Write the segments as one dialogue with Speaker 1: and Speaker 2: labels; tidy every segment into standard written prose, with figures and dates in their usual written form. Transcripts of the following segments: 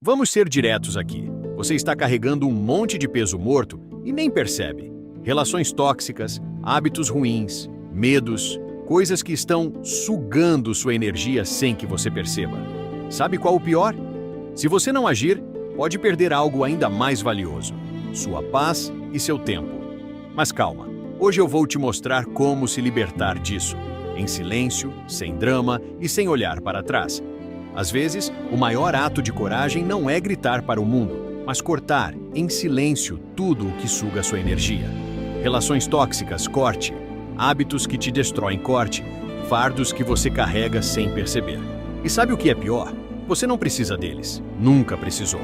Speaker 1: Vamos ser diretos aqui. Você está carregando um monte de peso morto e nem percebe. Relações tóxicas, hábitos ruins, medos, coisas que estão sugando sua energia sem que você perceba. Sabe qual o pior? Se você não agir, pode perder algo ainda mais valioso: sua paz e seu tempo. Mas calma, hoje eu vou te mostrar como se libertar disso, em silêncio, sem drama e sem olhar para trás. Às vezes, o maior ato de coragem não é gritar para o mundo, mas cortar, em silêncio, tudo o que suga sua energia. Relações tóxicas, corte. Hábitos que te destroem, corte. Fardos que você carrega sem perceber. E sabe o que é pior? Você não precisa deles. Nunca precisou.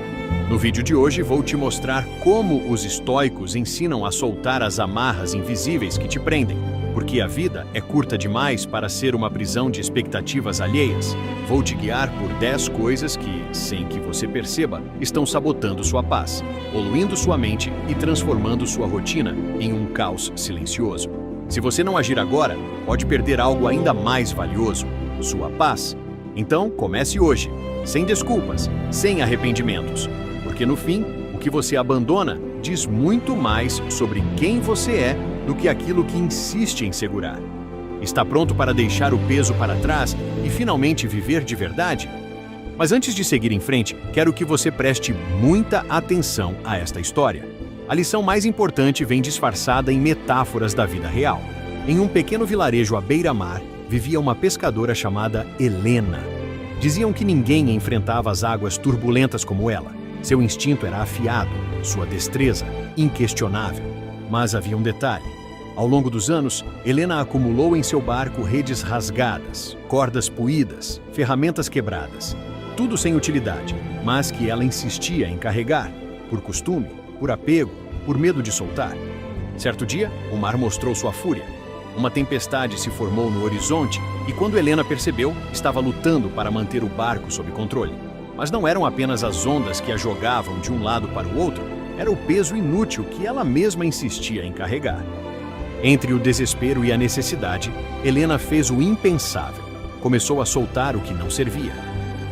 Speaker 1: No vídeo de hoje vou te mostrar como os estoicos ensinam a soltar as amarras invisíveis que te prendem. Porque a vida é curta demais para ser uma prisão de expectativas alheias. Vou te guiar por 10 coisas que, sem que você perceba, estão sabotando sua paz, poluindo sua mente e transformando sua rotina em um caos silencioso. Se você não agir agora, pode perder algo ainda mais valioso: sua paz. Então, comece hoje, sem desculpas, sem arrependimentos. Porque no fim, o que você abandona diz muito mais sobre quem você é do que aquilo que insiste em segurar. Está pronto para deixar o peso para trás e finalmente viver de verdade? Mas antes de seguir em frente, quero que você preste muita atenção a esta história. A lição mais importante vem disfarçada em metáforas da vida real. Em um pequeno vilarejo à beira-mar, vivia uma pescadora chamada Helena. Diziam que ninguém enfrentava as águas turbulentas como ela. Seu instinto era afiado, sua destreza inquestionável. Mas havia um detalhe. Ao longo dos anos, Helena acumulou em seu barco redes rasgadas, cordas puídas, ferramentas quebradas. Tudo sem utilidade, mas que ela insistia em carregar, por costume, por apego, por medo de soltar. Certo dia, o mar mostrou sua fúria. Uma tempestade se formou no horizonte e, quando Helena percebeu, estava lutando para manter o barco sob controle. Mas não eram apenas as ondas que a jogavam de um lado para o outro, era o peso inútil que ela mesma insistia em carregar. Entre o desespero e a necessidade, Helena fez o impensável. Começou a soltar o que não servia.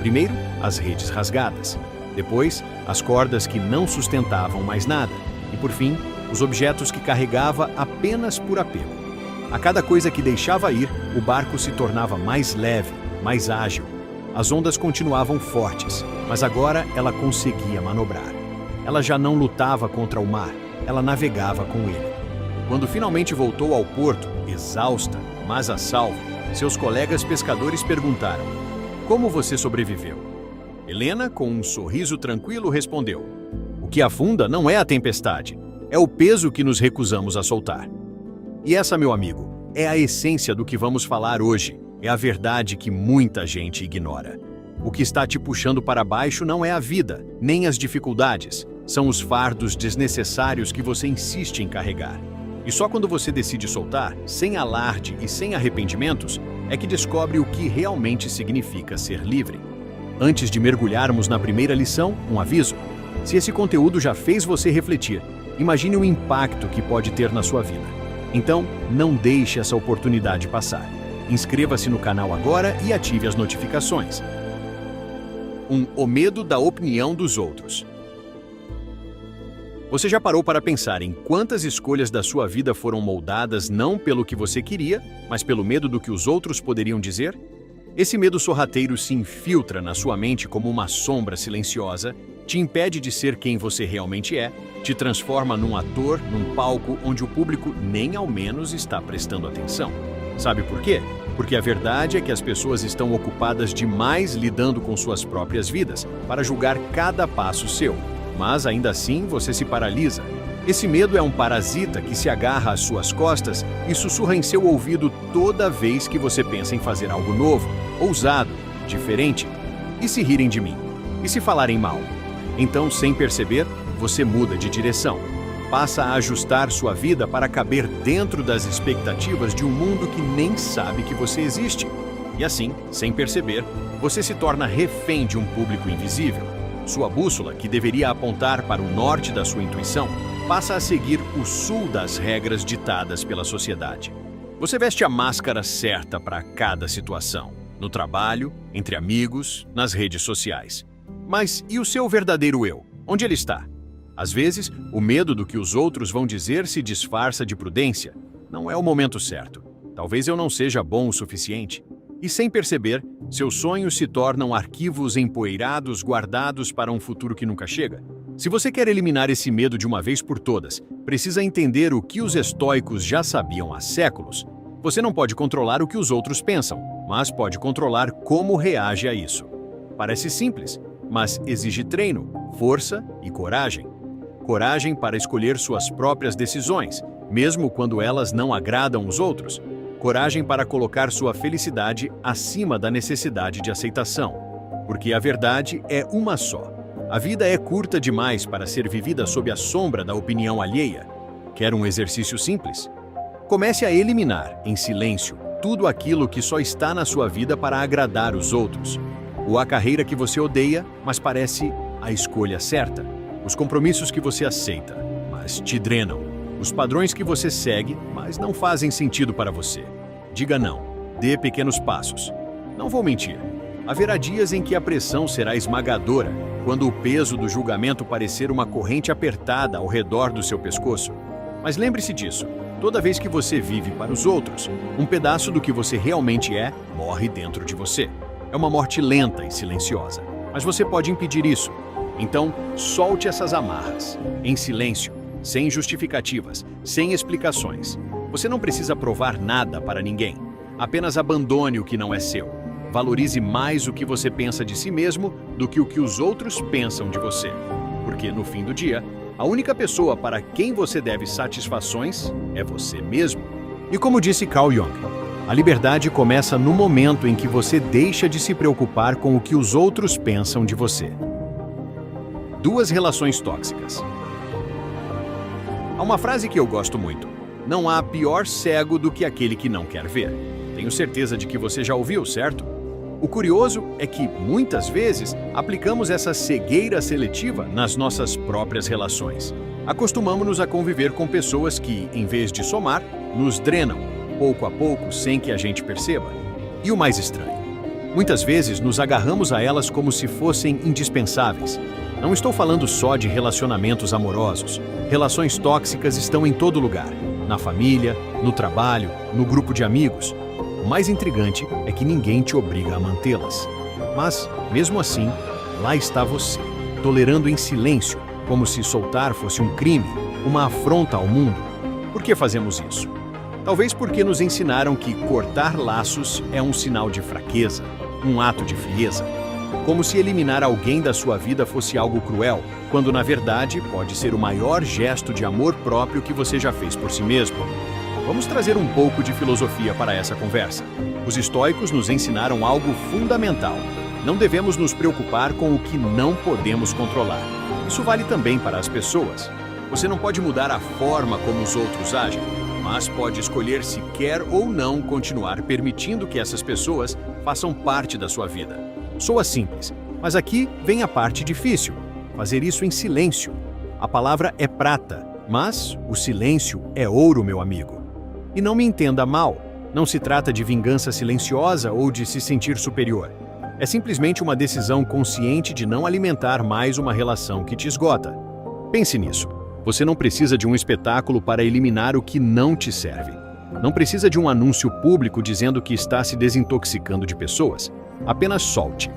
Speaker 1: Primeiro, as redes rasgadas. Depois, as cordas que não sustentavam mais nada. E, por fim, os objetos que carregava apenas por apego. A cada coisa que deixava ir, o barco se tornava mais leve, mais ágil. As ondas continuavam fortes, mas agora ela conseguia manobrar. Ela já não lutava contra o mar, ela navegava com ele. Quando finalmente voltou ao porto, exausta, mas a salvo, seus colegas pescadores perguntaram: "Como você sobreviveu?" Helena, com um sorriso tranquilo, respondeu: "O que afunda não é a tempestade, é o peso que nos recusamos a soltar." E essa, meu amigo, é a essência do que vamos falar hoje. É a verdade que muita gente ignora. O que está te puxando para baixo não é a vida, nem as dificuldades. São os fardos desnecessários que você insiste em carregar. E só quando você decide soltar, sem alarde e sem arrependimentos, é que descobre o que realmente significa ser livre. Antes de mergulharmos na primeira lição, um aviso. Se esse conteúdo já fez você refletir, imagine o impacto que pode ter na sua vida. Então, não deixe essa oportunidade passar. Inscreva-se no canal agora e ative as notificações. O medo da opinião dos outros. Você já parou para pensar em quantas escolhas da sua vida foram moldadas não pelo que você queria, mas pelo medo do que os outros poderiam dizer? Esse medo sorrateiro se infiltra na sua mente como uma sombra silenciosa, te impede de ser quem você realmente é, te transforma num ator, num palco onde o público nem ao menos está prestando atenção. Sabe por quê? Porque a verdade é que as pessoas estão ocupadas demais lidando com suas próprias vidas para julgar cada passo seu. Mas ainda assim você se paralisa. Esse medo é um parasita que se agarra às suas costas e sussurra em seu ouvido toda vez que você pensa em fazer algo novo, ousado, diferente. E se rirem de mim? E se falarem mal? Então, sem perceber, você muda de direção. Passa a ajustar sua vida para caber dentro das expectativas de um mundo que nem sabe que você existe. E assim, sem perceber, você se torna refém de um público invisível. Sua bússola, que deveria apontar para o norte da sua intuição, passa a seguir o sul das regras ditadas pela sociedade. Você veste a máscara certa para cada situação. No trabalho, entre amigos, nas redes sociais. Mas e o seu verdadeiro eu? Onde ele está? Às vezes, o medo do que os outros vão dizer se disfarça de prudência. Não é o momento certo. Talvez eu não seja bom o suficiente. E sem perceber, seus sonhos se tornam arquivos empoeirados guardados para um futuro que nunca chega. Se você quer eliminar esse medo de uma vez por todas, precisa entender o que os estoicos já sabiam há séculos. Você não pode controlar o que os outros pensam, mas pode controlar como reage a isso. Parece simples, mas exige treino, força e coragem. Coragem para escolher suas próprias decisões, mesmo quando elas não agradam os outros. Coragem para colocar sua felicidade acima da necessidade de aceitação. Porque a verdade é uma só. A vida é curta demais para ser vivida sob a sombra da opinião alheia. Quer um exercício simples? Comece a eliminar, em silêncio, tudo aquilo que só está na sua vida para agradar os outros. Ou a carreira que você odeia, mas parece a escolha certa. Os compromissos que você aceita, mas te drenam. Os padrões que você segue, mas não fazem sentido para você. Diga não. Dê pequenos passos. Não vou mentir. Haverá dias em que a pressão será esmagadora, quando o peso do julgamento parecer uma corrente apertada ao redor do seu pescoço. Mas lembre-se disso. Toda vez que você vive para os outros, um pedaço do que você realmente é morre dentro de você. É uma morte lenta e silenciosa. Mas você pode impedir isso. Então, solte essas amarras, em silêncio, sem justificativas, sem explicações. Você não precisa provar nada para ninguém. Apenas abandone o que não é seu. Valorize mais o que você pensa de si mesmo do que o que os outros pensam de você. Porque, no fim do dia, a única pessoa para quem você deve satisfações é você mesmo. E como disse Carl Jung, a liberdade começa no momento em que você deixa de se preocupar com o que os outros pensam de você. 2 relações tóxicas. Há uma frase que eu gosto muito. Não há pior cego do que aquele que não quer ver. Tenho certeza de que você já ouviu, certo? O curioso é que, muitas vezes, aplicamos essa cegueira seletiva nas nossas próprias relações. Acostumamos-nos a conviver com pessoas que, em vez de somar, nos drenam, pouco a pouco, sem que a gente perceba. E o mais estranho, muitas vezes nos agarramos a elas como se fossem indispensáveis. Não estou falando só de relacionamentos amorosos. Relações tóxicas estão em todo lugar. Na família, no trabalho, no grupo de amigos. O mais intrigante é que ninguém te obriga a mantê-las. Mas, mesmo assim, lá está você, tolerando em silêncio, como se soltar fosse um crime, uma afronta ao mundo. Por que fazemos isso? Talvez porque nos ensinaram que cortar laços é um sinal de fraqueza, um ato de frieza. Como se eliminar alguém da sua vida fosse algo cruel, quando na verdade pode ser o maior gesto de amor próprio que você já fez por si mesmo. Vamos trazer um pouco de filosofia para essa conversa. Os estoicos nos ensinaram algo fundamental. Não devemos nos preocupar com o que não podemos controlar. Isso vale também para as pessoas. Você não pode mudar a forma como os outros agem, mas pode escolher se quer ou não continuar permitindo que essas pessoas façam parte da sua vida. Soa simples, mas aqui vem a parte difícil. Fazer isso em silêncio. A palavra é prata, mas o silêncio é ouro, meu amigo. E não me entenda mal, não se trata de vingança silenciosa ou de se sentir superior. É simplesmente uma decisão consciente de não alimentar mais uma relação que te esgota. Pense nisso. Você não precisa de um espetáculo para eliminar o que não te serve. Não precisa de um anúncio público dizendo que está se desintoxicando de pessoas. Apenas solte.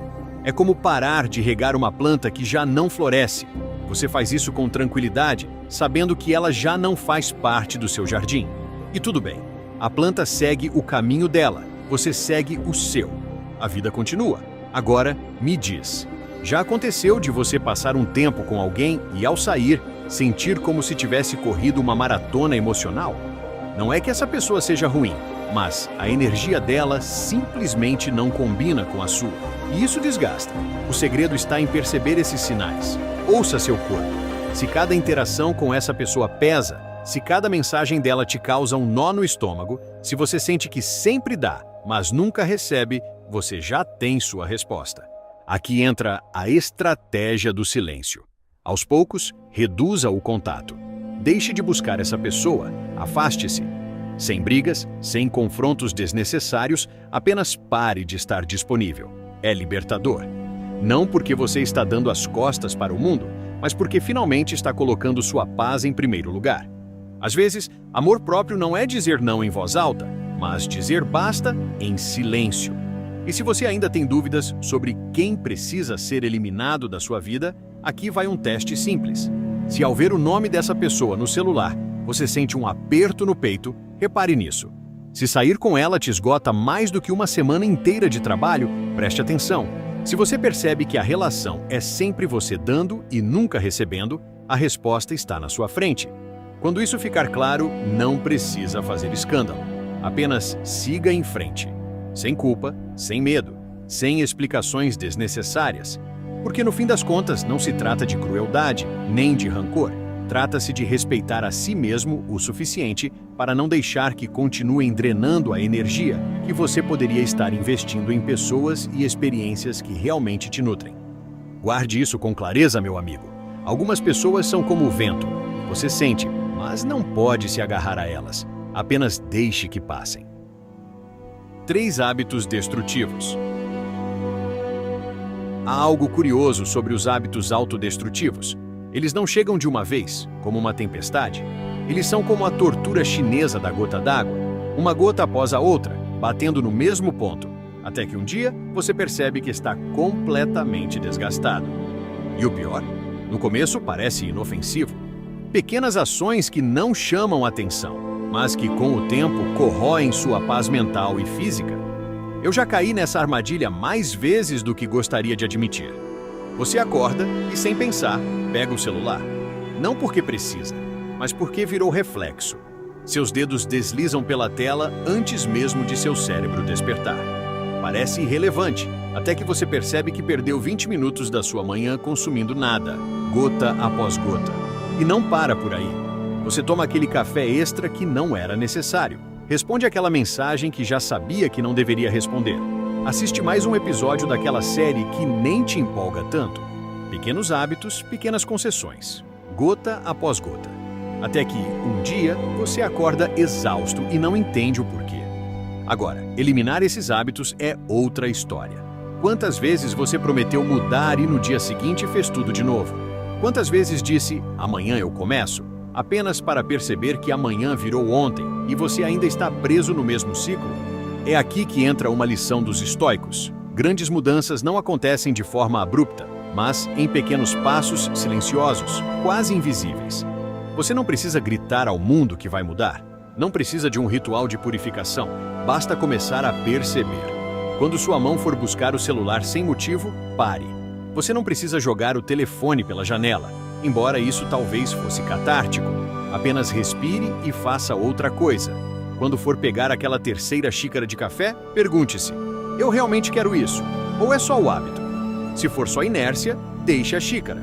Speaker 1: É como parar de regar uma planta que já não floresce. Você faz isso com tranquilidade, sabendo que ela já não faz parte do seu jardim. E tudo bem, a planta segue o caminho dela, você segue o seu. A vida continua. Agora, me diz, já aconteceu de você passar um tempo com alguém e, ao sair, sentir como se tivesse corrido uma maratona emocional? Não é que essa pessoa seja ruim, mas a energia dela simplesmente não combina com a sua. E isso desgasta. O segredo está em perceber esses sinais. Ouça seu corpo. Se cada interação com essa pessoa pesa, se cada mensagem dela te causa um nó no estômago, se você sente que sempre dá, mas nunca recebe, você já tem sua resposta. Aqui entra a estratégia do silêncio. Aos poucos, reduza o contato. Deixe de buscar essa pessoa, afaste-se. Sem brigas, sem confrontos desnecessários, apenas pare de estar disponível. É libertador. Não porque você está dando as costas para o mundo, mas porque finalmente está colocando sua paz em primeiro lugar. Às vezes, amor próprio não é dizer não em voz alta, mas dizer basta em silêncio. E se você ainda tem dúvidas sobre quem precisa ser eliminado da sua vida, aqui vai um teste simples. Se ao ver o nome dessa pessoa no celular, você sente um aperto no peito, repare nisso. Se sair com ela te esgota mais do que uma semana inteira de trabalho, preste atenção. Se você percebe que a relação é sempre você dando e nunca recebendo, a resposta está na sua frente. Quando isso ficar claro, não precisa fazer escândalo. Apenas siga em frente. Sem culpa, sem medo, sem explicações desnecessárias. Porque no fim das contas não se trata de crueldade, nem de rancor. Trata-se de respeitar a si mesmo o suficiente para não deixar que continuem drenando a energia que você poderia estar investindo em pessoas e experiências que realmente te nutrem. Guarde isso com clareza, meu amigo. Algumas pessoas são como o vento. Você sente, mas não pode se agarrar a elas. Apenas deixe que passem. 3 hábitos destrutivos. Há algo curioso sobre os hábitos autodestrutivos. Eles não chegam de uma vez, como uma tempestade. Eles são como a tortura chinesa da gota d'água, uma gota após a outra, batendo no mesmo ponto, até que um dia você percebe que está completamente desgastado. E o pior? No começo parece inofensivo. Pequenas ações que não chamam atenção, mas que com o tempo corroem sua paz mental e física. Eu já caí nessa armadilha mais vezes do que gostaria de admitir. Você acorda e, sem pensar, pega o celular. Não porque precisa, mas porque virou reflexo. Seus dedos deslizam pela tela antes mesmo de seu cérebro despertar. Parece irrelevante, até que você percebe que perdeu 20 minutos da sua manhã consumindo nada, gota após gota. E não para por aí. Você toma aquele café extra que não era necessário. Responde aquela mensagem que já sabia que não deveria responder. Assiste mais um episódio daquela série que nem te empolga tanto. Pequenos hábitos, pequenas concessões. Gota após gota. Até que, um dia, você acorda exausto e não entende o porquê. Agora, eliminar esses hábitos é outra história. Quantas vezes você prometeu mudar e no dia seguinte fez tudo de novo? Quantas vezes disse, amanhã eu começo, apenas para perceber que amanhã virou ontem e você ainda está preso no mesmo ciclo? É aqui que entra uma lição dos estoicos. Grandes mudanças não acontecem de forma abrupta, mas em pequenos passos silenciosos, quase invisíveis. Você não precisa gritar ao mundo que vai mudar. Não precisa de um ritual de purificação. Basta começar a perceber. Quando sua mão for buscar o celular sem motivo, pare. Você não precisa jogar o telefone pela janela, embora isso talvez fosse catártico. Apenas respire e faça outra coisa. Quando for pegar aquela terceira xícara de café, pergunte-se: eu realmente quero isso? Ou é só o hábito? Se for só inércia, deixe a xícara.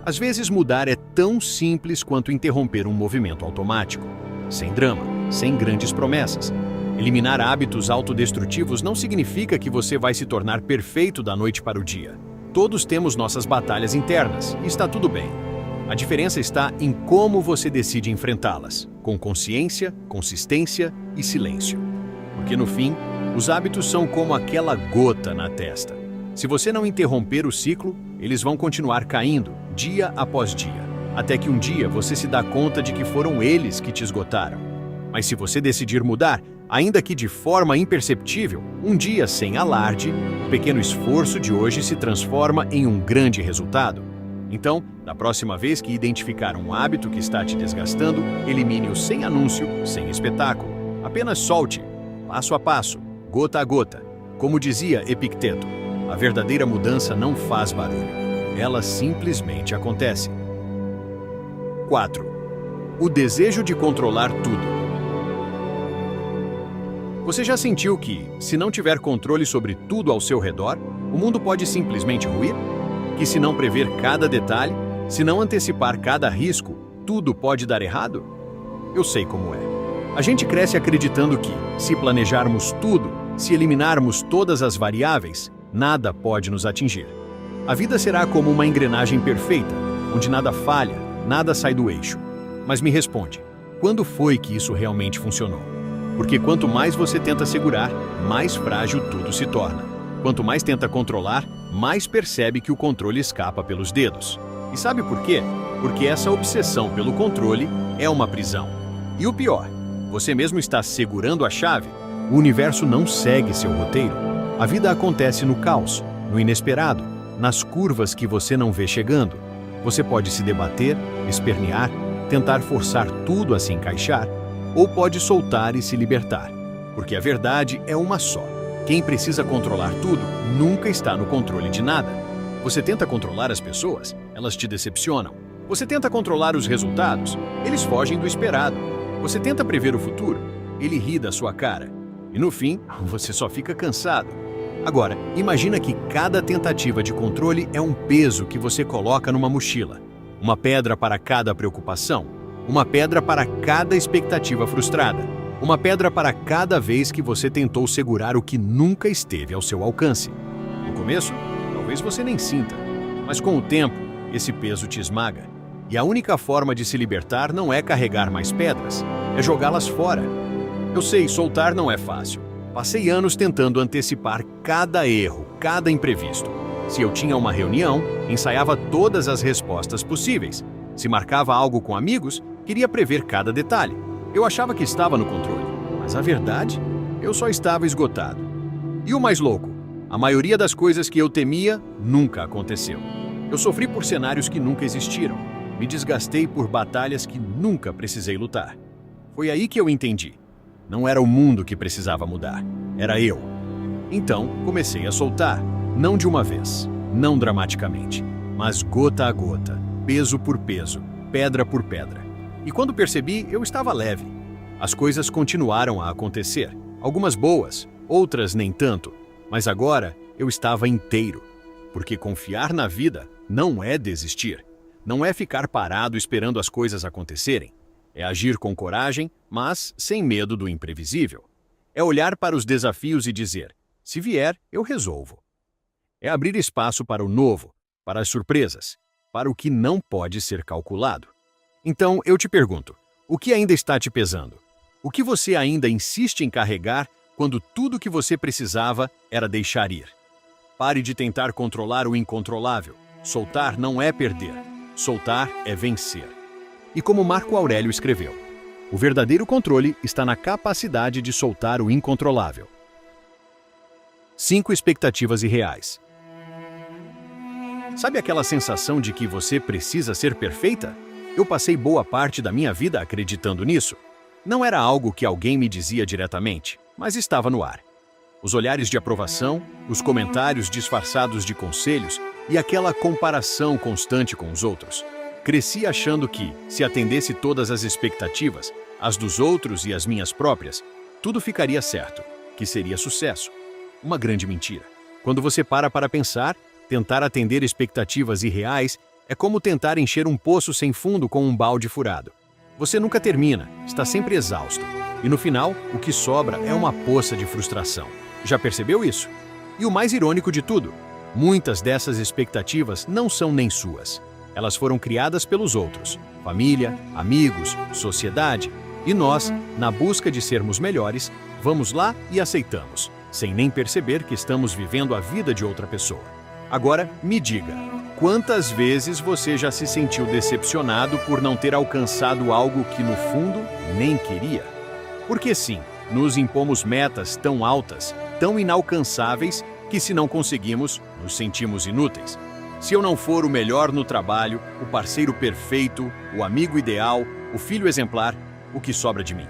Speaker 1: Às vezes mudar é tão simples quanto interromper um movimento automático. Sem drama, sem grandes promessas. Eliminar hábitos autodestrutivos não significa que você vai se tornar perfeito da noite para o dia. Todos temos nossas batalhas internas, e está tudo bem. A diferença está em como você decide enfrentá-las, com consciência, consistência e silêncio. Porque no fim, os hábitos são como aquela gota na testa. Se você não interromper o ciclo, eles vão continuar caindo, dia após dia, até que um dia você se dá conta de que foram eles que te esgotaram. Mas se você decidir mudar, ainda que de forma imperceptível, um dia sem alarde, o pequeno esforço de hoje se transforma em um grande resultado. Então, da próxima vez que identificar um hábito que está te desgastando, elimine-o sem anúncio, sem espetáculo. Apenas solte, passo a passo, gota a gota. Como dizia Epicteto, a verdadeira mudança não faz barulho. Ela simplesmente acontece. 4. O desejo de controlar tudo. Você já sentiu que, se não tiver controle sobre tudo ao seu redor, o mundo pode simplesmente ruir? Que se não prever cada detalhe, se não antecipar cada risco, tudo pode dar errado? Eu sei como é. A gente cresce acreditando que, se planejarmos tudo, se eliminarmos todas as variáveis, nada pode nos atingir. A vida será como uma engrenagem perfeita, onde nada falha, nada sai do eixo. Mas me responde, quando foi que isso realmente funcionou? Porque quanto mais você tenta segurar, mais frágil tudo se torna. Quanto mais tenta controlar, mais percebe que o controle escapa pelos dedos. E sabe por quê? Porque essa obsessão pelo controle é uma prisão. E o pior, você mesmo está segurando a chave. O universo não segue seu roteiro. A vida acontece no caos, no inesperado, nas curvas que você não vê chegando. Você pode se debater, espernear, tentar forçar tudo a se encaixar, ou pode soltar e se libertar. Porque a verdade é uma só. Quem precisa controlar tudo nunca está no controle de nada. Você tenta controlar as pessoas, elas te decepcionam. Você tenta controlar os resultados, eles fogem do esperado. Você tenta prever o futuro, ele ri da sua cara. E no fim, você só fica cansado. Agora, imagina que cada tentativa de controle é um peso que você coloca numa mochila. Uma pedra para cada preocupação, uma pedra para cada expectativa frustrada, uma pedra para cada vez que você tentou segurar o que nunca esteve ao seu alcance. No começo, talvez você nem sinta, mas com o tempo, esse peso te esmaga. E a única forma de se libertar não é carregar mais pedras, é jogá-las fora. Eu sei, soltar não é fácil. Passei anos tentando antecipar cada erro, cada imprevisto. Se eu tinha uma reunião, ensaiava todas as respostas possíveis. Se marcava algo com amigos, queria prever cada detalhe. Eu achava que estava no controle, mas a verdade, eu só estava esgotado. E o mais louco, a maioria das coisas que eu temia nunca aconteceu. Eu sofri por cenários que nunca existiram. Me desgastei por batalhas que nunca precisei lutar. Foi aí que eu entendi. Não era o mundo que precisava mudar, era eu. Então, comecei a soltar, não de uma vez, não dramaticamente, mas gota a gota, peso por peso, pedra por pedra. E quando percebi, eu estava leve. As coisas continuaram a acontecer, algumas boas, outras nem tanto, mas agora eu estava inteiro. Porque confiar na vida não é desistir, não é ficar parado esperando as coisas acontecerem. É agir com coragem, mas sem medo do imprevisível. É olhar para os desafios e dizer, se vier, eu resolvo. É abrir espaço para o novo, para as surpresas, para o que não pode ser calculado. Então, eu te pergunto, o que ainda está te pesando? O que você ainda insiste em carregar quando tudo que você precisava era deixar ir? Pare de tentar controlar o incontrolável. Soltar não é perder, soltar é vencer. E como Marco Aurélio escreveu, o verdadeiro controle está na capacidade de soltar o incontrolável. 5 expectativas irreais. Sabe aquela sensação de que você precisa ser perfeita? Eu passei boa parte da minha vida acreditando nisso. Não era algo que alguém me dizia diretamente, mas estava no ar. Os olhares de aprovação, os comentários disfarçados de conselhos e aquela comparação constante com os outros. Cresci achando que, se atendesse todas as expectativas, as dos outros e as minhas próprias, tudo ficaria certo, que seria sucesso. Uma grande mentira. Quando você para pensar, tentar atender expectativas irreais é como tentar encher um poço sem fundo com um balde furado. Você nunca termina, está sempre exausto. E no final, o que sobra é uma poça de frustração. Já percebeu isso? E o mais irônico de tudo, muitas dessas expectativas não são nem suas. Elas foram criadas pelos outros, família, amigos, sociedade, e nós, na busca de sermos melhores, vamos lá e aceitamos, sem nem perceber que estamos vivendo a vida de outra pessoa. Agora, me diga, quantas vezes você já se sentiu decepcionado por não ter alcançado algo que, no fundo, nem queria? Porque sim, nos impomos metas tão altas, tão inalcançáveis, que se não conseguimos, nos sentimos inúteis. Se eu não for o melhor no trabalho, o parceiro perfeito, o amigo ideal, o filho exemplar, o que sobra de mim?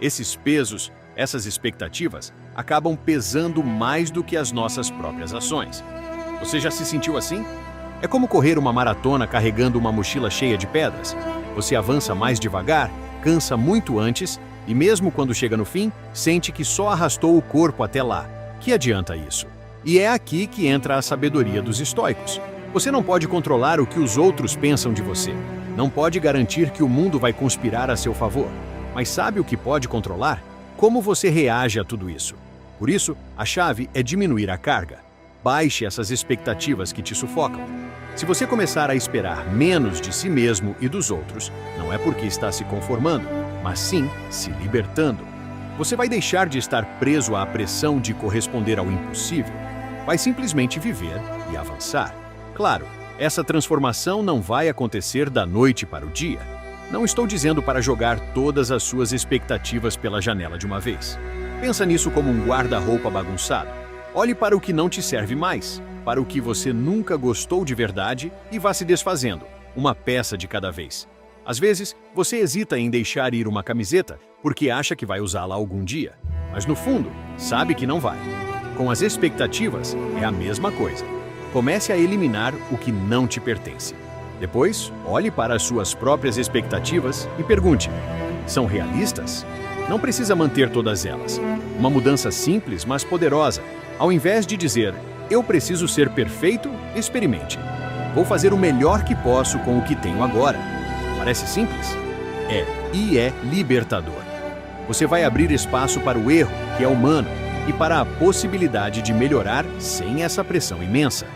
Speaker 1: Esses pesos, essas expectativas, acabam pesando mais do que as nossas próprias ações. Você já se sentiu assim? É como correr uma maratona carregando uma mochila cheia de pedras. Você avança mais devagar, cansa muito antes e mesmo quando chega no fim, sente que só arrastou o corpo até lá. Que adianta isso? E é aqui que entra a sabedoria dos estoicos. Você não pode controlar o que os outros pensam de você. Não pode garantir que o mundo vai conspirar a seu favor. Mas sabe o que pode controlar? Como você reage a tudo isso. Por isso, a chave é diminuir a carga. Baixe essas expectativas que te sufocam. Se você começar a esperar menos de si mesmo e dos outros, não é porque está se conformando, mas sim se libertando. Você vai deixar de estar preso à pressão de corresponder ao impossível. vai simplesmente viver e avançar. Claro, essa transformação não vai acontecer da noite para o dia. Não estou dizendo para jogar todas as suas expectativas pela janela de uma vez. Pensa nisso como um guarda-roupa bagunçado. Olhe para o que não te serve mais, para o que você nunca gostou de verdade e vá se desfazendo, uma peça de cada vez. Às vezes, você hesita em deixar ir uma camiseta porque acha que vai usá-la algum dia, mas no fundo, sabe que não vai. Com as expectativas, é a mesma coisa. Comece a eliminar o que não te pertence. Depois, olhe para as suas próprias expectativas e pergunte: são realistas? Não precisa manter todas elas. Uma mudança simples, mas poderosa. Ao invés de dizer, eu preciso ser perfeito, experimente. Vou fazer o melhor que posso com o que tenho agora. Parece simples? É libertador. Você vai abrir espaço para o erro, que é humano, e para a possibilidade de melhorar sem essa pressão imensa.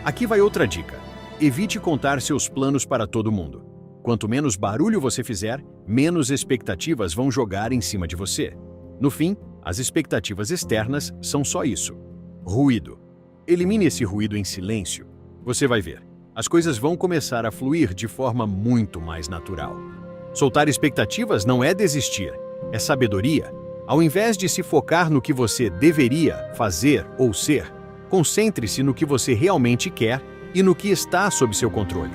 Speaker 1: Aqui vai outra dica. Evite contar seus planos para todo mundo. Quanto menos barulho você fizer, menos expectativas vão jogar em cima de você. No fim, as expectativas externas são só isso: ruído. Elimine esse ruído em silêncio. Você vai ver. As coisas vão começar a fluir de forma muito mais natural. Soltar expectativas não é desistir, é sabedoria. Ao invés de se focar no que você deveria fazer ou ser, concentre-se no que você realmente quer e no que está sob seu controle.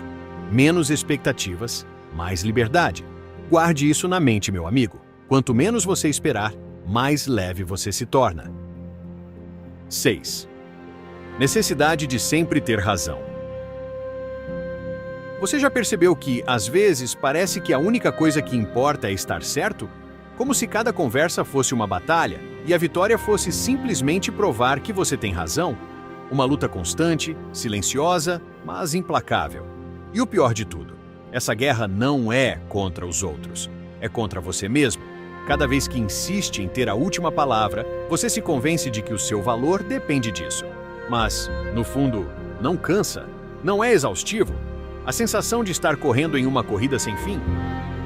Speaker 1: Menos expectativas, mais liberdade. Guarde isso na mente, meu amigo. Quanto menos você esperar, mais leve você se torna. 6. Necessidade de sempre ter razão. Você já percebeu que, às vezes, parece que a única coisa que importa é estar certo? Como se cada conversa fosse uma batalha e a vitória fosse simplesmente provar que você tem razão? Uma luta constante, silenciosa, mas implacável. E o pior de tudo, essa guerra não é contra os outros, é contra você mesmo. Cada vez que insiste em ter a última palavra, você se convence de que o seu valor depende disso. Mas, no fundo, não cansa, não é exaustivo. A sensação de estar correndo em uma corrida sem fim?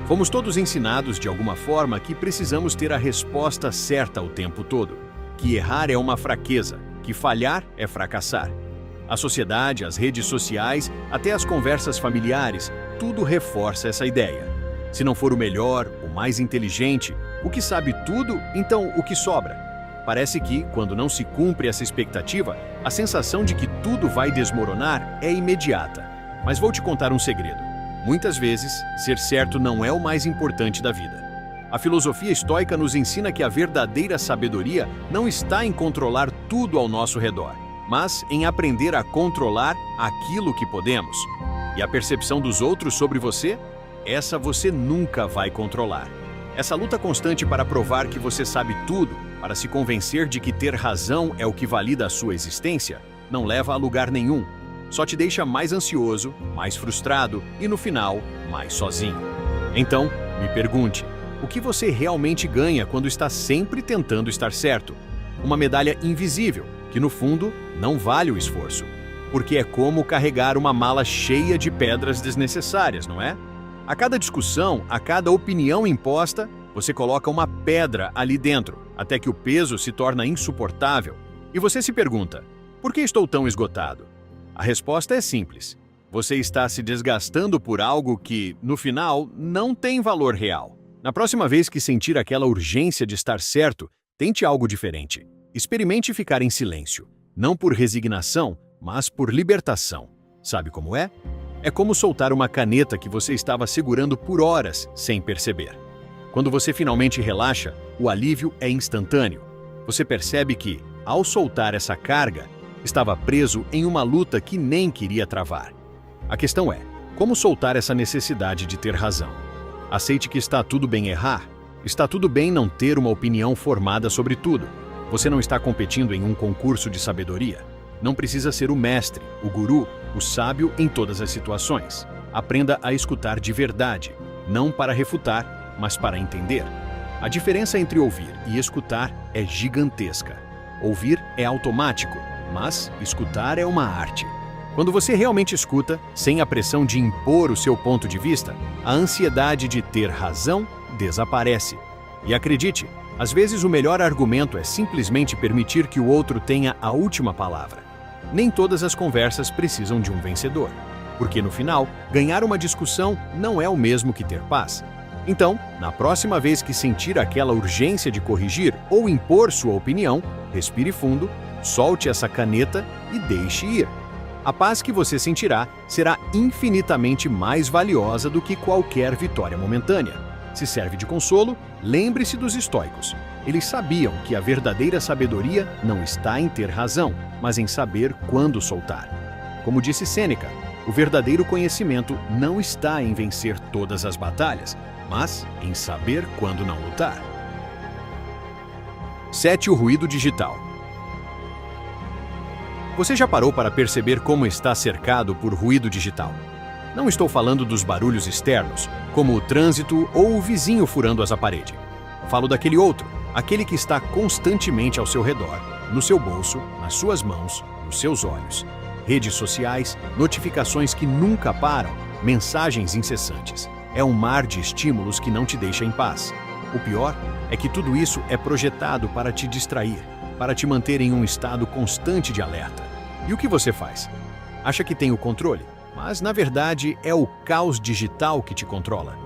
Speaker 1: Fomos todos ensinados de alguma forma que precisamos ter a resposta certa o tempo todo, que errar é uma fraqueza, que falhar é fracassar. A sociedade, as redes sociais, até as conversas familiares, tudo reforça essa ideia. Se não for o melhor, o mais inteligente, o que sabe tudo, então o que sobra? Parece que, quando não se cumpre essa expectativa, a sensação de que tudo vai desmoronar é imediata. Mas vou te contar um segredo. Muitas vezes, ser certo não é o mais importante da vida. A filosofia estoica nos ensina que a verdadeira sabedoria não está em controlar tudo ao nosso redor, mas em aprender a controlar aquilo que podemos. E a percepção dos outros sobre você? Essa você nunca vai controlar. Essa luta constante para provar que você sabe tudo, para se convencer de que ter razão é o que valida a sua existência, não leva a lugar nenhum. Só te deixa mais ansioso, mais frustrado e, no final, mais sozinho. Então, me pergunte, o que você realmente ganha quando está sempre tentando estar certo? Uma medalha invisível, que no fundo não vale o esforço. Porque é como carregar uma mala cheia de pedras desnecessárias, não é? A cada discussão, a cada opinião imposta, você coloca uma pedra ali dentro, até que o peso se torna insuportável. E você se pergunta, por que estou tão esgotado? A resposta é simples. Você está se desgastando por algo que, no final, não tem valor real. Na próxima vez que sentir aquela urgência de estar certo, tente algo diferente. Experimente ficar em silêncio, não por resignação, mas por libertação. Sabe como é? É como soltar uma caneta que você estava segurando por horas sem perceber. Quando você finalmente relaxa, o alívio é instantâneo. Você percebe que, ao soltar essa carga, estava preso em uma luta que nem queria travar. A questão é, como soltar essa necessidade de ter razão? Aceite que está tudo bem errar. Está tudo bem não ter uma opinião formada sobre tudo. Você não está competindo em um concurso de sabedoria. Não precisa ser o mestre, o guru, o sábio em todas as situações. Aprenda a escutar de verdade, não para refutar, mas para entender. A diferença entre ouvir e escutar é gigantesca. Ouvir é automático, mas escutar é uma arte. Quando você realmente escuta, sem a pressão de impor o seu ponto de vista, a ansiedade de ter razão desaparece. E acredite, às vezes o melhor argumento é simplesmente permitir que o outro tenha a última palavra. nem todas as conversas precisam de um vencedor. Porque no final, ganhar uma discussão não é o mesmo que ter paz. Então, na próxima vez que sentir aquela urgência de corrigir ou impor sua opinião, respire fundo, solte essa caneta e deixe ir. A paz que você sentirá será infinitamente mais valiosa do que qualquer vitória momentânea. Se serve de consolo, lembre-se dos estoicos. Eles sabiam que a verdadeira sabedoria não está em ter razão, mas em saber quando soltar. Como disse Sêneca, o verdadeiro conhecimento não está em vencer todas as batalhas, mas em saber quando não lutar. 7. O ruído digital. Você já parou para perceber como está cercado por ruído digital? Não estou falando dos barulhos externos, como o trânsito ou o vizinho furando a parede. Falo daquele outro, aquele que está constantemente ao seu redor, no seu bolso, nas suas mãos, nos seus olhos. Redes sociais, notificações que nunca param, mensagens incessantes. É um mar de estímulos que não te deixa em paz. O pior é que tudo isso é projetado para te distrair, para te manter em um estado constante de alerta. E o que você faz? Acha que tem o controle, mas na verdade é o caos digital que te controla.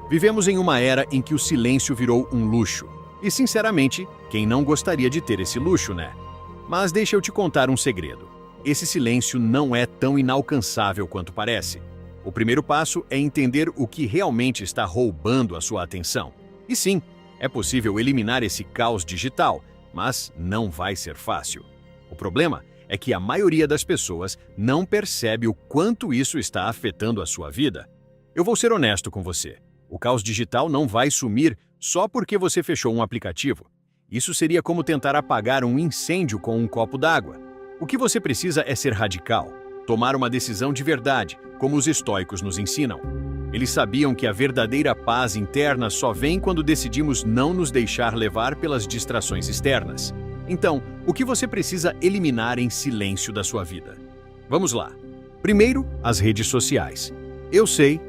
Speaker 1: Vivemos em uma era em que o silêncio virou um luxo. E sinceramente, quem não gostaria de ter esse luxo, né? Mas deixa eu te contar um segredo. Esse silêncio não é tão inalcançável quanto parece. O primeiro passo é entender o que realmente está roubando a sua atenção. E sim, é possível eliminar esse caos digital, mas não vai ser fácil. O problema é que a maioria das pessoas não percebe o quanto isso está afetando a sua vida. Eu vou ser honesto com você. O caos digital não vai sumir só porque você fechou um aplicativo. Isso seria como tentar apagar um incêndio com um copo d'água. O que você precisa é ser radical, tomar uma decisão de verdade, como os estoicos nos ensinam. Eles sabiam que a verdadeira paz interna só vem quando decidimos não nos deixar levar pelas distrações externas. Então, o que você precisa eliminar em silêncio da sua vida? Vamos lá. Primeiro, as redes sociais. Eu sei,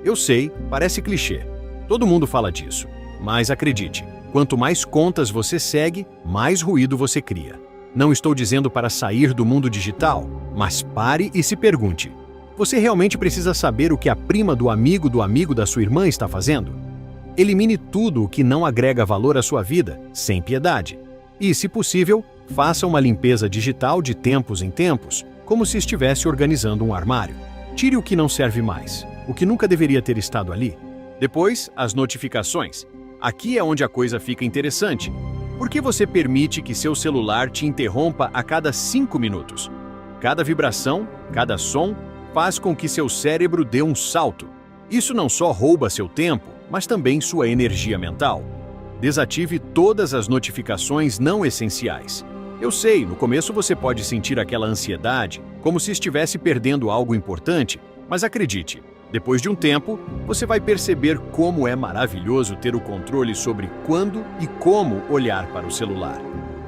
Speaker 1: parece clichê. Todo mundo fala disso. Mas acredite, quanto mais contas você segue, mais ruído você cria. Não estou dizendo para sair do mundo digital, mas pare e se pergunte: você realmente precisa saber o que a prima do amigo da sua irmã está fazendo? Elimine tudo o que não agrega valor à sua vida, sem piedade. E, se possível, faça uma limpeza digital de tempos em tempos, como se estivesse organizando um armário. Tire o que não serve mais, o que nunca deveria ter estado ali. Depois, as notificações. Aqui é onde a coisa fica interessante. Por que você permite que seu celular te interrompa a cada 5 minutos? Cada vibração, cada som, faz com que seu cérebro dê um salto. Isso não só rouba seu tempo, mas também sua energia mental. Desative todas as notificações não essenciais. Eu sei, no começo você pode sentir aquela ansiedade, como se estivesse perdendo algo importante, mas acredite, depois de um tempo, você vai perceber como é maravilhoso ter o controle sobre quando e como olhar para o celular.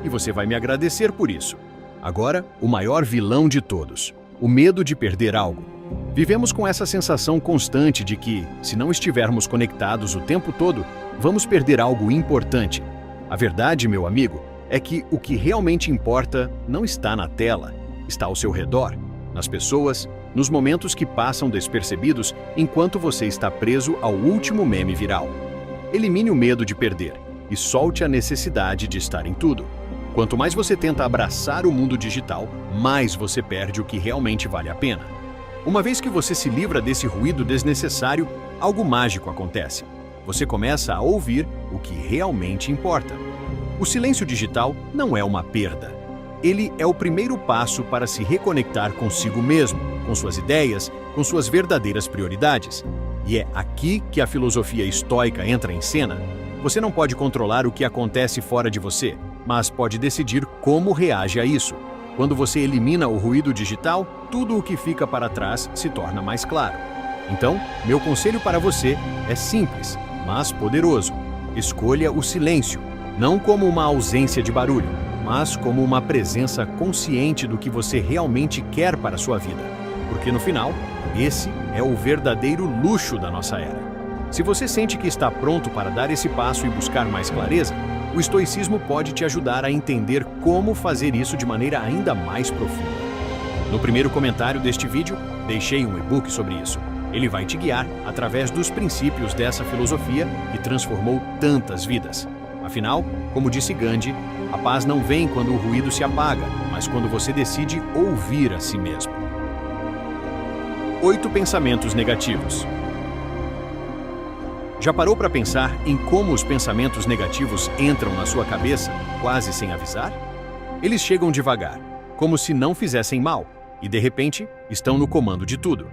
Speaker 1: E você vai me agradecer por isso. Agora, o maior vilão de todos: o medo de perder algo. Vivemos com essa sensação constante de que, se não estivermos conectados o tempo todo, vamos perder algo importante. A verdade, meu amigo, é que o que realmente importa não está na tela, está ao seu redor, nas pessoas, nos momentos que passam despercebidos enquanto você está preso ao último meme viral. Elimine o medo de perder e solte a necessidade de estar em tudo. Quanto mais você tenta abraçar o mundo digital, mais você perde o que realmente vale a pena. Uma vez que você se livra desse ruído desnecessário, algo mágico acontece. Você começa a ouvir o que realmente importa. O silêncio digital não é uma perda. Ele é o primeiro passo para se reconectar consigo mesmo, com suas ideias, com suas verdadeiras prioridades. E é aqui que a filosofia estoica entra em cena. Você não pode controlar o que acontece fora de você, mas pode decidir como reage a isso. Quando você elimina o ruído digital, tudo o que fica para trás se torna mais claro. Então, meu conselho para você é simples, mas poderoso. Escolha o silêncio, não como uma ausência de barulho, mas como uma presença consciente do que você realmente quer para a sua vida. Porque no final, esse é o verdadeiro luxo da nossa era. Se você sente que está pronto para dar esse passo e buscar mais clareza, o estoicismo pode te ajudar a entender como fazer isso de maneira ainda mais profunda. No primeiro comentário deste vídeo, deixei um e-book sobre isso. Ele vai te guiar através dos princípios dessa filosofia que transformou tantas vidas. Afinal, como disse Gandhi, a paz não vem quando o ruído se apaga, mas quando você decide ouvir a si mesmo. 8 pensamentos negativos. Já parou para pensar em como os pensamentos negativos entram na sua cabeça, quase sem avisar? Eles chegam devagar, como se não fizessem mal, e de repente estão no comando de tudo.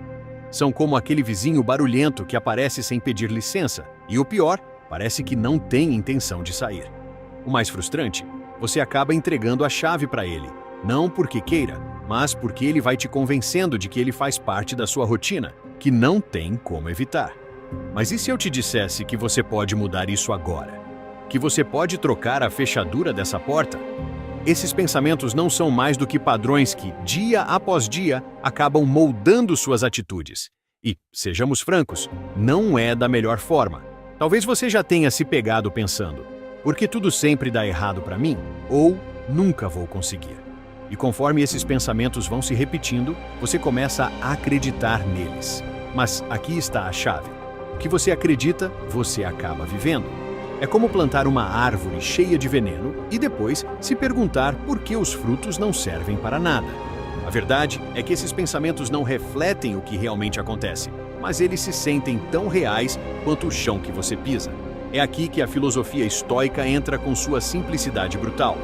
Speaker 1: São como aquele vizinho barulhento que aparece sem pedir licença, e o pior, parece que não tem intenção de sair. O mais frustrante, você acaba entregando a chave para ele, não porque queira, mas porque ele vai te convencendo de que ele faz parte da sua rotina, que não tem como evitar. Mas e se eu te dissesse que você pode mudar isso agora? Que você pode trocar a fechadura dessa porta? Esses pensamentos não são mais do que padrões que, dia após dia, acabam moldando suas atitudes. E, sejamos francos, não é da melhor forma. Talvez você já tenha se pegado pensando, por que tudo sempre dá errado para mim? Ou nunca vou conseguir. E conforme esses pensamentos vão se repetindo, você começa a acreditar neles. Mas aqui está a chave. O que você acredita, você acaba vivendo. É como plantar uma árvore cheia de veneno e depois se perguntar por que os frutos não servem para nada. A verdade é que esses pensamentos não refletem o que realmente acontece, mas eles se sentem tão reais quanto o chão que você pisa. É aqui que a filosofia estoica entra com sua simplicidade brutal.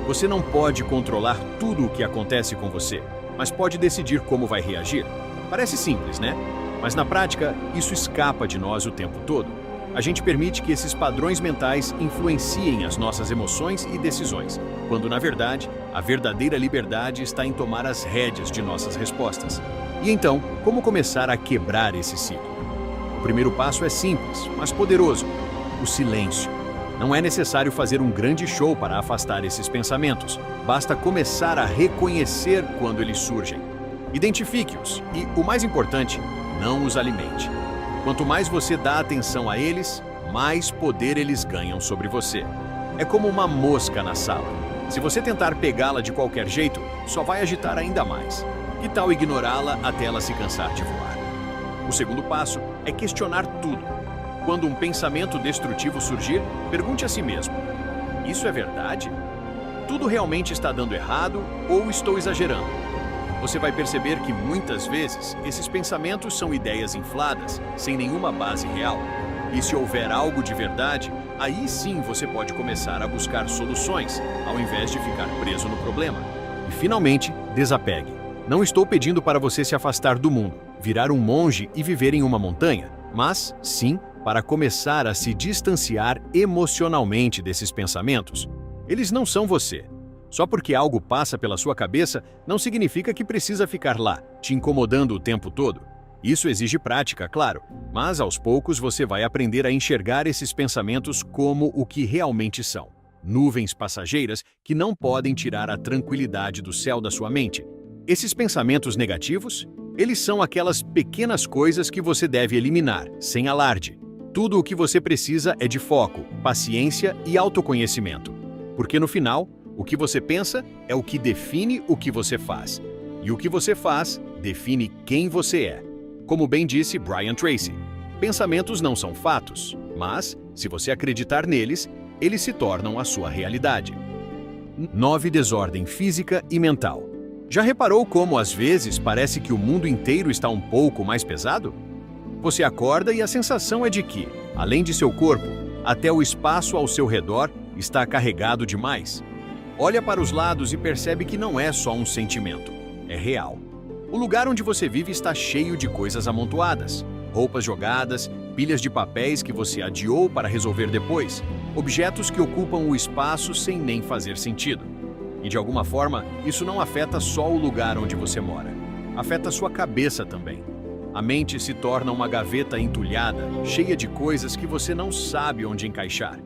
Speaker 1: Você não pode controlar tudo o que acontece com você, mas pode decidir como vai reagir. Parece simples, né? Mas na prática, isso escapa de nós o tempo todo. A gente permite que esses padrões mentais influenciem as nossas emoções e decisões, quando, na verdade, a verdadeira liberdade está em tomar as rédeas de nossas respostas. E então, como começar a quebrar esse ciclo? O primeiro passo é simples, mas poderoso: o silêncio. Não é necessário fazer um grande show para afastar esses pensamentos. Basta começar a reconhecer quando eles surgem. Identifique-os e, o mais importante, não os alimente. Quanto mais você dá atenção a eles, mais poder eles ganham sobre você. É como uma mosca na sala. Se você tentar pegá-la de qualquer jeito, só vai agitar ainda mais. Que tal ignorá-la até ela se cansar de voar? O segundo passo é questionar tudo. Quando um pensamento destrutivo surgir, pergunte a si mesmo: isso é verdade? Tudo realmente está dando errado ou estou exagerando? Você vai perceber que muitas vezes esses pensamentos são ideias infladas, sem nenhuma base real. E se houver algo de verdade, aí sim você pode começar a buscar soluções, ao invés de ficar preso no problema. E finalmente, desapegue. Não estou pedindo para você se afastar do mundo, virar um monge e viver em uma montanha, mas sim para começar a se distanciar emocionalmente desses pensamentos. Eles não são você. Só porque algo passa pela sua cabeça, não significa que precisa ficar lá, te incomodando o tempo todo. Isso exige prática, claro, mas aos poucos você vai aprender a enxergar esses pensamentos como o que realmente são: nuvens passageiras que não podem tirar a tranquilidade do céu da sua mente. Esses pensamentos negativos, eles são aquelas pequenas coisas que você deve eliminar, sem alarde. Tudo o que você precisa é de foco, paciência e autoconhecimento. Porque no final, o que você pensa é o que define o que você faz. E o que você faz define quem você é. Como bem disse Brian Tracy, pensamentos não são fatos, mas, se você acreditar neles, eles se tornam a sua realidade. 9. Desordem física e mental. Já reparou como, às vezes, parece que o mundo inteiro está um pouco mais pesado? Você acorda e a sensação é de que, além de seu corpo, até o espaço ao seu redor está carregado demais. Olha para os lados e percebe que não é só um sentimento, é real. O lugar onde você vive está cheio de coisas amontoadas, roupas jogadas, pilhas de papéis que você adiou para resolver depois, objetos que ocupam o espaço sem nem fazer sentido. E de alguma forma, isso não afeta só o lugar onde você mora, afeta sua cabeça também. A mente se torna uma gaveta entulhada, cheia de coisas que você não sabe onde encaixar.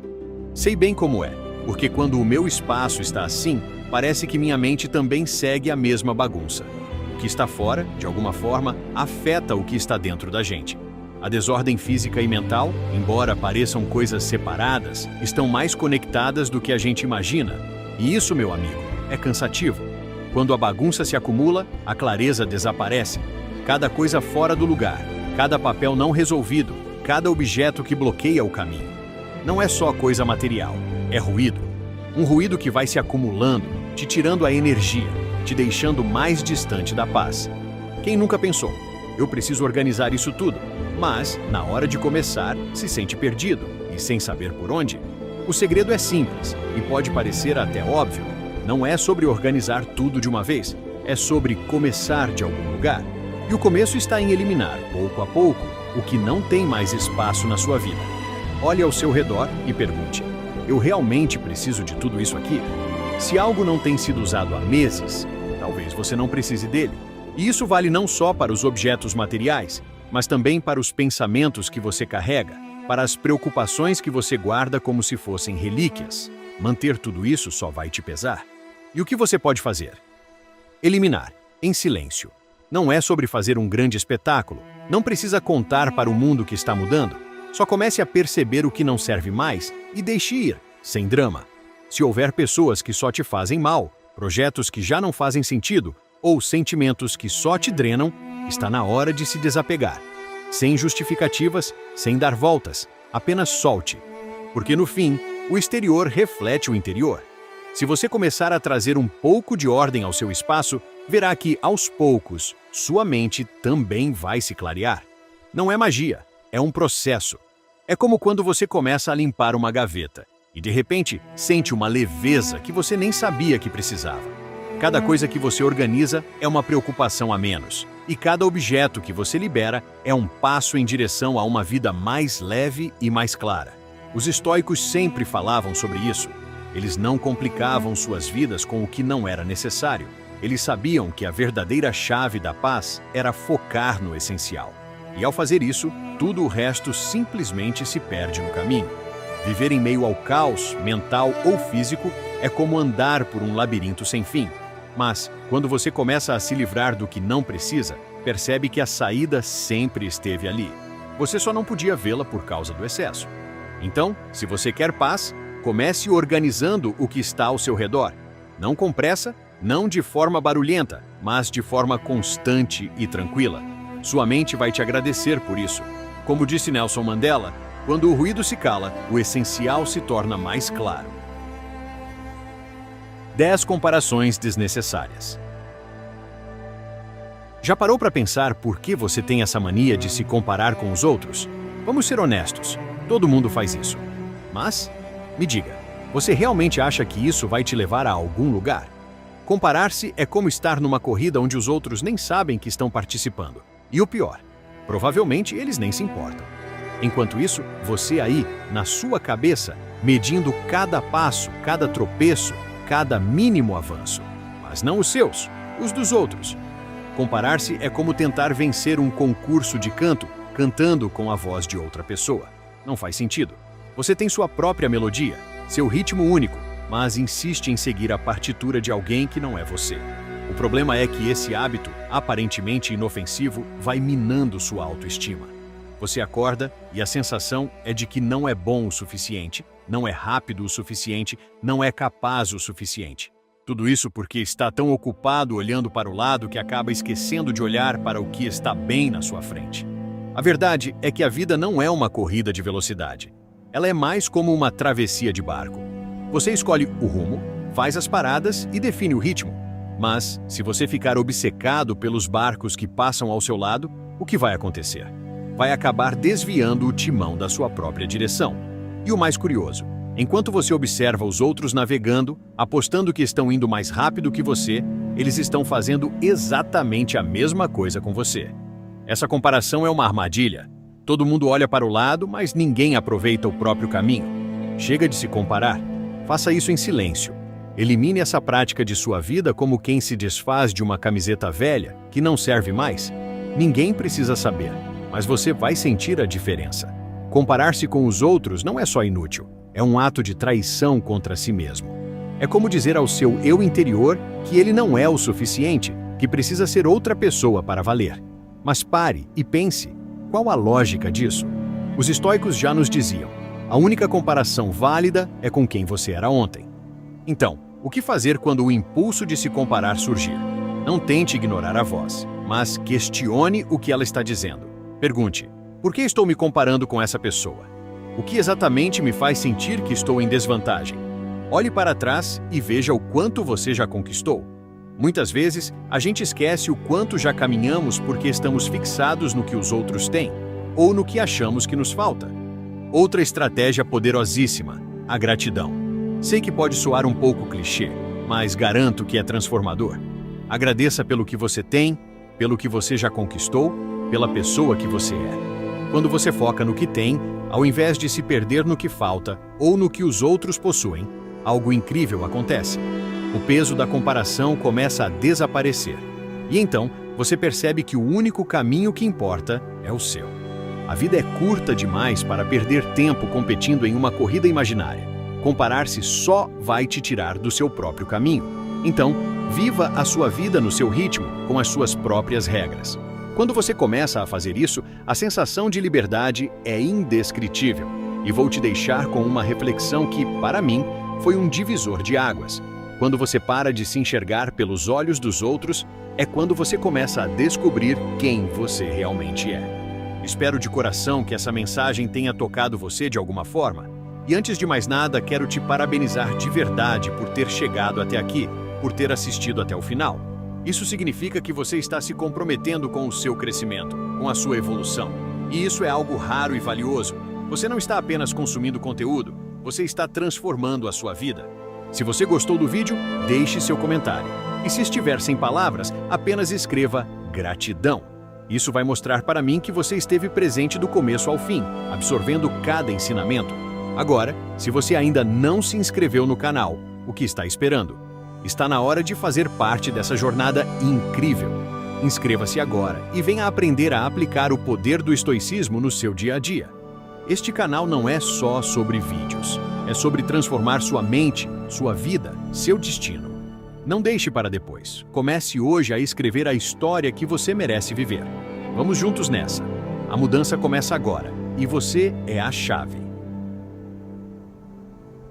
Speaker 1: Sei bem como é. Porque quando o meu espaço está assim, parece que minha mente também segue a mesma bagunça. O que está fora, de alguma forma, afeta o que está dentro da gente. A desordem física e mental, embora pareçam coisas separadas, estão mais conectadas do que a gente imagina. E isso, meu amigo, é cansativo. Quando a bagunça se acumula, a clareza desaparece. Cada coisa fora do lugar, cada papel não resolvido, cada objeto que bloqueia o caminho. Não é só coisa material, é ruído. Um ruído que vai se acumulando, te tirando a energia, te deixando mais distante da paz. Quem nunca pensou? Eu preciso organizar isso tudo, mas, na hora de começar, se sente perdido e sem saber por onde. O segredo é simples e pode parecer até óbvio. Não é sobre organizar tudo de uma vez, é sobre começar de algum lugar. E o começo está em eliminar, pouco a pouco, o que não tem mais espaço na sua vida. Olhe ao seu redor e pergunte: eu realmente preciso de tudo isso aqui? Se algo não tem sido usado há meses, talvez você não precise dele. E isso vale não só para os objetos materiais, mas também para os pensamentos que você carrega, para as preocupações que você guarda como se fossem relíquias. Manter tudo isso só vai te pesar. E o que você pode fazer? Eliminar, em silêncio. Não é sobre fazer um grande espetáculo. Não precisa contar para o mundo que está mudando. Só comece a perceber o que não serve mais e deixe ir, sem drama. Se houver pessoas que só te fazem mal, projetos que já não fazem sentido, ou sentimentos que só te drenam, está na hora de se desapegar. Sem justificativas, sem dar voltas, apenas solte. Porque no fim, o exterior reflete o interior. Se você começar a trazer um pouco de ordem ao seu espaço, verá que, aos poucos, sua mente também vai se clarear. Não é magia, é um processo. É como quando você começa a limpar uma gaveta e, de repente, sente uma leveza que você nem sabia que precisava. Cada coisa que você organiza é uma preocupação a menos, e cada objeto que você libera é um passo em direção a uma vida mais leve e mais clara. Os estoicos sempre falavam sobre isso. Eles não complicavam suas vidas com o que não era necessário. Eles sabiam que a verdadeira chave da paz era focar no essencial. E ao fazer isso, tudo o resto simplesmente se perde no caminho. Viver em meio ao caos, mental ou físico, é como andar por um labirinto sem fim. Mas, quando você começa a se livrar do que não precisa, percebe que a saída sempre esteve ali. Você só não podia vê-la por causa do excesso. Então, se você quer paz, comece organizando o que está ao seu redor. Não com pressa, não de forma barulhenta, mas de forma constante e tranquila. Sua mente vai te agradecer por isso. Como disse Nelson Mandela, quando o ruído se cala, o essencial se torna mais claro. 10 comparações desnecessárias. Já parou para pensar por que você tem essa mania de se comparar com os outros? Vamos ser honestos, todo mundo faz isso. Mas, me diga, você realmente acha que isso vai te levar a algum lugar? Comparar-se é como estar numa corrida onde os outros nem sabem que estão participando. E o pior, provavelmente eles nem se importam. Enquanto isso, você aí, na sua cabeça, medindo cada passo, cada tropeço, cada mínimo avanço. Mas não os seus, os dos outros. Comparar-se é como tentar vencer um concurso de canto, cantando com a voz de outra pessoa. Não faz sentido. Você tem sua própria melodia, seu ritmo único, mas insiste em seguir a partitura de alguém que não é você. O problema é que esse hábito, aparentemente inofensivo, vai minando sua autoestima. Você acorda e a sensação é de que não é bom o suficiente, não é rápido o suficiente, não é capaz o suficiente. Tudo isso porque está tão ocupado olhando para o lado que acaba esquecendo de olhar para o que está bem na sua frente. A verdade é que a vida não é uma corrida de velocidade. Ela é mais como uma travessia de barco. Você escolhe o rumo, faz as paradas e define o ritmo. Mas, se você ficar obcecado pelos barcos que passam ao seu lado, o que vai acontecer? Vai acabar desviando o timão da sua própria direção. E o mais curioso, enquanto você observa os outros navegando, apostando que estão indo mais rápido que você, eles estão fazendo exatamente a mesma coisa com você. Essa comparação é uma armadilha. Todo mundo olha para o lado, mas ninguém aproveita o próprio caminho. Chega de se comparar. Faça isso em silêncio. Elimine essa prática de sua vida como quem se desfaz de uma camiseta velha que não serve mais. Ninguém precisa saber, mas você vai sentir a diferença. Comparar-se com os outros não é só inútil, é um ato de traição contra si mesmo. É como dizer ao seu eu interior que ele não é o suficiente, que precisa ser outra pessoa para valer. Mas pare e pense, qual a lógica disso? Os estoicos já nos diziam, a única comparação válida é com quem você era ontem. Então, O que fazer quando o impulso de se comparar surgir? Não tente ignorar a voz, mas questione o que ela está dizendo. Pergunte: por que estou me comparando com essa pessoa? O que exatamente me faz sentir que estou em desvantagem? Olhe para trás e veja o quanto você já conquistou. Muitas vezes, a gente esquece o quanto já caminhamos porque estamos fixados no que os outros têm, ou no que achamos que nos falta. Outra estratégia poderosíssima: a gratidão. Sei que pode soar um pouco clichê, mas garanto que é transformador. Agradeça pelo que você tem, pelo que você já conquistou, pela pessoa que você é. Quando você foca no que tem, ao invés de se perder no que falta ou no que os outros possuem, algo incrível acontece. O peso da comparação começa a desaparecer. E então, você percebe que o único caminho que importa é o seu. A vida é curta demais para perder tempo competindo em uma corrida imaginária. Comparar-se só vai te tirar do seu próprio caminho. Então, viva a sua vida no seu ritmo, com as suas próprias regras. Quando você começa a fazer isso, a sensação de liberdade é indescritível. E vou te deixar com uma reflexão que, para mim, foi um divisor de águas. Quando você para de se enxergar pelos olhos dos outros, é quando você começa a descobrir quem você realmente é. Espero de coração que essa mensagem tenha tocado você de alguma forma. E antes de mais nada, quero te parabenizar de verdade por ter chegado até aqui, por ter assistido até o final. Isso significa que você está se comprometendo com o seu crescimento, com a sua evolução. E isso é algo raro e valioso. Você não está apenas consumindo conteúdo, você está transformando a sua vida. Se você gostou do vídeo, deixe seu comentário. E se estiver sem palavras, apenas escreva gratidão. Isso vai mostrar para mim que você esteve presente do começo ao fim, absorvendo cada ensinamento. Agora, se você ainda não se inscreveu no canal, o que está esperando? Está na hora de fazer parte dessa jornada incrível. Inscreva-se agora e venha aprender a aplicar o poder do estoicismo no seu dia a dia. Este canal não é só sobre vídeos. É sobre transformar sua mente, sua vida, seu destino. Não deixe para depois. Comece hoje a escrever a história que você merece viver. Vamos juntos nessa. A mudança começa agora e você é a chave.